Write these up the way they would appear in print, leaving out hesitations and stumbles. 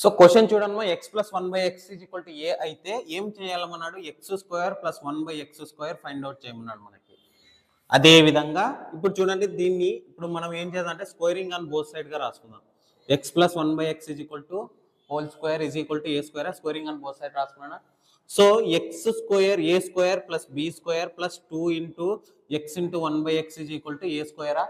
So question చూడమ్మా x plus 1/x is equal to a అయితే ఏం చేయాలన్నాడు x square plus 1/x square find out చేయమన్నాడు మనకి. అదే విధంగా ఇప్పుడు చూడండి దీన్ని ఇప్పుడు మనం ఏం చేద్దామంటే స్క్వేరింగ్ ఆన్ బోత్ సైడ్ గా రాసుకుందాం. X plus 1/x is equal to whole square is equal to a square squaring on both side రాసుకున్నాను. So x square a square plus b square plus 2 into x into 1/x is equal to a స్క్వేరా.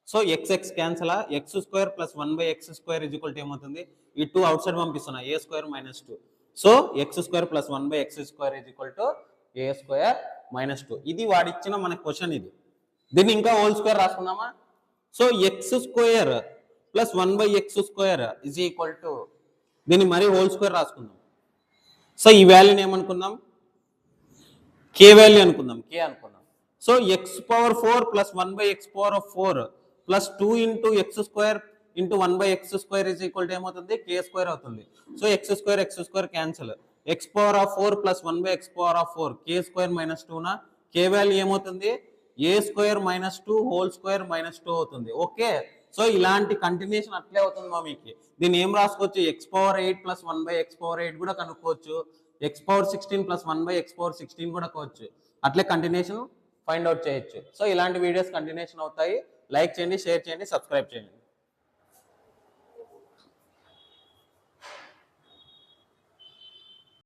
So x x cancel x square plus 1/x square is equal to ఏమవుతుంది ఈ 2 outside పంపిస్తున్నా a square minus 2. So x square plus 1/x square is equal to a square minus 2. ఇది వాడిచ్చిన మన question ఇది. దీన్ని ఇంకా హోల్ స్క్వేర్ రాసుకుందామా. So x square plus 1/x square is equal to దీన్ని మరీ హోల్ స్క్వేర్ రాసుకుందాం. సో ఈ వాల్యూని ఏమనుకుందాం కే వాల్యూ అనుకుందాం కే అనుకుందాం. So x power 4 plus 1/x power of 4 plus 2 into x square into 1/x square is equal to ఏమవుతుంది k square అవుతుంది. So x square cancel x power of 4 plus 1/x power of 4 k square minus 2 నా k value ఏమవుతుంది a square minus 2 whole square minus 2 అవుతుంది. Okay so ఇలాంటి continuation అట్లే అవుతుంది మా మీకు. దీన్ని ఏం రాసుకోవచ్చు X power 8 plus 1/x power 8 కూడా కనుక్కోవచ్చు. X power 16 plus 1/x power 16 కూడా కావచ్చు. అట్లే కంటిన్యూషన్ ఫైండ్ అవుట్ చేయొచ్చు. సో ఇలాంటి వీడియోస్ కంటిన్యూషన్ అవుతాయి. లైక్ చేయండి, షేర్ చేయండి, సబ్స్క్రైబ్ చేయండి.